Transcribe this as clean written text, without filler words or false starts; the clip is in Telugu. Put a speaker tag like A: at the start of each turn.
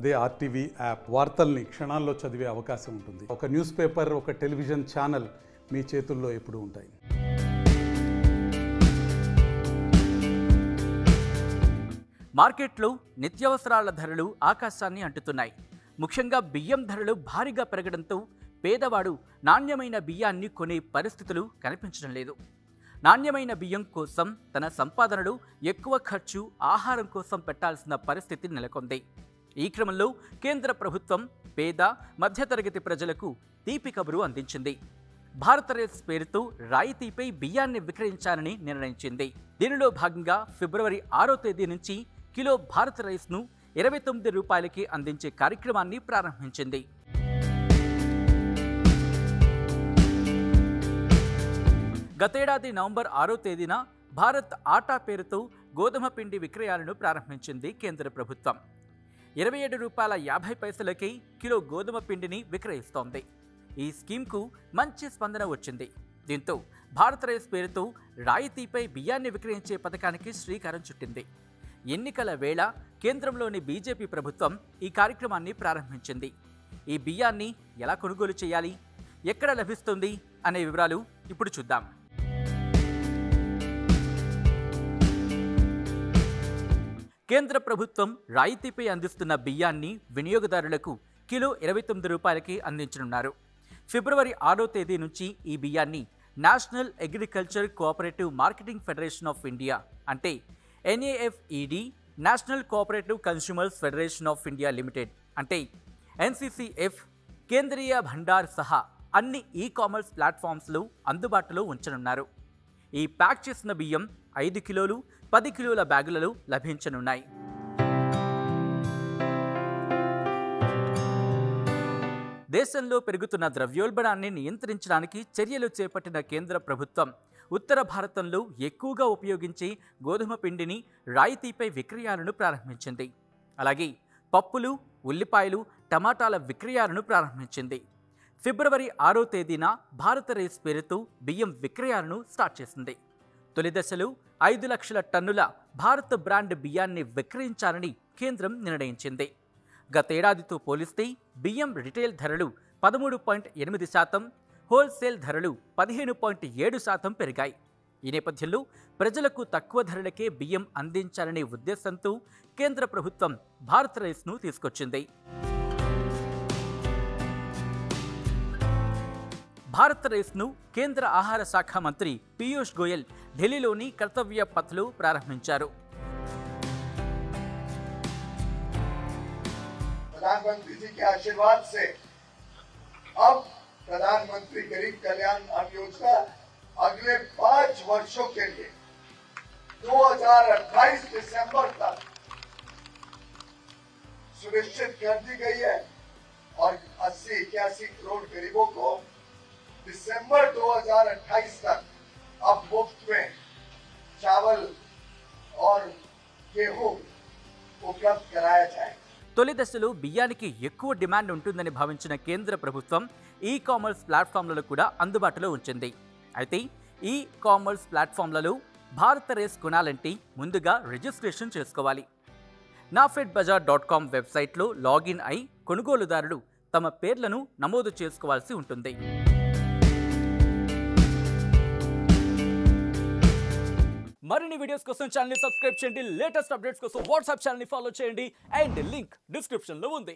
A: అదే ఆర్టీవీ యాప్ వార్తల్ని క్షణాల్లో చదివే అవకాశం ఉంటుంది. ఒక న్యూస్ పేపర్, ఒక టెలివిజన్ ఛానల్ మీ చేతుల్లో ఎప్పుడూ ఉంటాయి.
B: మార్కెట్లో నిత్యావసరాల ధరలు ఆకాశాన్ని అంటుతున్నాయి. ముఖ్యంగా బియ్యం ధరలు భారీగా పెరగడంతో పేదవాడు నాణ్యమైన బియ్యాన్ని కొనే పరిస్థితులు కనిపించడం లేదు. నాణ్యమైన బియ్యం కోసం తన సంపాదనలో ఎక్కువ ఖర్చు ఆహారం కోసం పెట్టాల్సిన పరిస్థితి నెలకొంది. ఈ క్రమంలో కేంద్ర ప్రభుత్వం పేద మధ్యతరగతి ప్రజలకు తీపి కబురు అందించింది. భారత రైస్ పేరుతో రాయితీపై బియ్యాన్ని విక్రయించాలని నిర్ణయించింది. దీనిలో భాగంగా ఫిబ్రవరి 6వ తేదీ నుంచి కిలో భారత రైస్ను 29 రూపాయలకి అందించే కార్యక్రమాన్ని ప్రారంభించింది. గతేడాది నవంబర్ 6వ తేదీన భారత్ ఆటా పేరుతో గోధుమ పిండి విక్రయాలను ప్రారంభించింది కేంద్ర ప్రభుత్వం. 27 రూపాయల 50 పైసలకి కిలో గోధుమ పిండిని విక్రయిస్తోంది. ఈ స్కీమ్కు మంచి స్పందన వచ్చింది. దీంతో భారత రైస్ పేరుతో రాయితీపై బియ్యాన్ని విక్రయించే పథకానికి శ్రీకారం చుట్టింది. ఎన్నికల వేళ కేంద్రంలోని బీజేపీ ప్రభుత్వం ఈ కార్యక్రమాన్ని ప్రారంభించింది. ఈ బియ్యాన్ని ఎలా కొనుగోలు చేయాలి, ఎక్కడ లభిస్తుంది అనే వివరాలు ఇప్పుడు చూద్దాం. కేంద్ర ప్రభుత్వం రాయితీపై అందిస్తున్న బియ్యాన్ని వినియోగదారులకు కిలో 29 రూపాయలకి అందించనున్నారు. ఫిబ్రవరి 6వ తేదీ నుంచి ఈ బియ్యాన్ని national agriculture cooperative marketing federation of India అంటే NAFED, national cooperative consumers federation of India limited అంటే NCCF, కేంద్రీయ భండార్ సహా అన్ని ఈ-కామర్స్ ప్లాట్ఫామ్స్లో అందుబాటులో ఉంచనున్నారు. ఈ ప్యాక్ చేసిన బియ్యం 5 కిలోలు, 10 కిలోల బ్యాగులలో లభించనున్నాయి. దేశంలో పెరుగుతున్న ద్రవ్యోల్బణాన్ని నియంత్రించడానికి చర్యలు చేపట్టిన కేంద్ర ప్రభుత్వం ఉత్తర భారతంలో ఎక్కువగా ఉపయోగించే గోధుమ పిండిని రాయితీపై విక్రయాలను ప్రారంభించింది. అలాగే పప్పులు, ఉల్లిపాయలు, టమాటాల విక్రయాలను ప్రారంభించింది. ఫిబ్రవరి 6వ తేదీన భారత రైస్ పేరుతో బియ్యం విక్రయాలను స్టార్ట్ చేసింది. తొలి దశలో 5 లక్షల టన్నుల భారత్ బ్రాండ్ బియ్యాన్ని విక్రయించాలని కేంద్రం నిర్ణయించింది. గతేడాదితో పోలిస్తే బియ్యం రిటైల్ ధరలు 13.8%, హోల్సేల్ ధరలు 15.7% పెరిగాయి. ఈ నేపథ్యంలో ప్రజలకు తక్కువ ధరలకే బియ్యం అందించాలనే ఉద్దేశంతో కేంద్ర ప్రభుత్వం భారత్ రైస్ను తీసుకొచ్చింది. భారత్ రైస్ను కేంద్ర ఆహార శాఖ మంత్రి పీయూష్ గోయల్ ఢిల్లీలోని కర్తవ్య పథ్లో ప్రారంభించారు.
C: प्रधानमंत्री जी के आशीर्वाद से अब प्रधानमंत्री गरीब कल्याण अन्न योजना अगले 5 वर्षों के लिए 2028 दिसंबर तक सुनिश्चित कर दी गई है और 80-81 करोड़ गरीबों को दिसंबर 2028 तक अब मुफ्त में चावल और गेहूं उपलब्ध कराया जाए.
B: తొలి దశలో బియ్యానికి ఎక్కువ డిమాండ్ ఉంటుందని భావించిన కేంద్ర ప్రభుత్వం ఈ-కామర్స్ ప్లాట్ఫామ్లలో కూడా అందుబాటులో ఉంచింది. అయితే ఈ-కామర్స్ ప్లాట్ఫామ్లలో భారత రైస్ కొనాలంటే ముందుగా రిజిస్ట్రేషన్ చేసుకోవాలి. nafedbazaar.com వెబ్సైట్లో లాగిన్ అయి కొనుగోలుదారులు తమ పేర్లను నమోదు చేసుకోవాల్సి ఉంటుంది. మరిన్ని వీడియోస్ కోసం ఛానల్ ని సబ్స్క్రైబ్ చేయండి. లేటెస్ట్ అప్డేట్స్ కోసం వాట్సాప్ ఛానల్ ని ఫాలో చేయండి. అండ్ లింక్ డిస్క్రిప్షన్ లో ఉంది.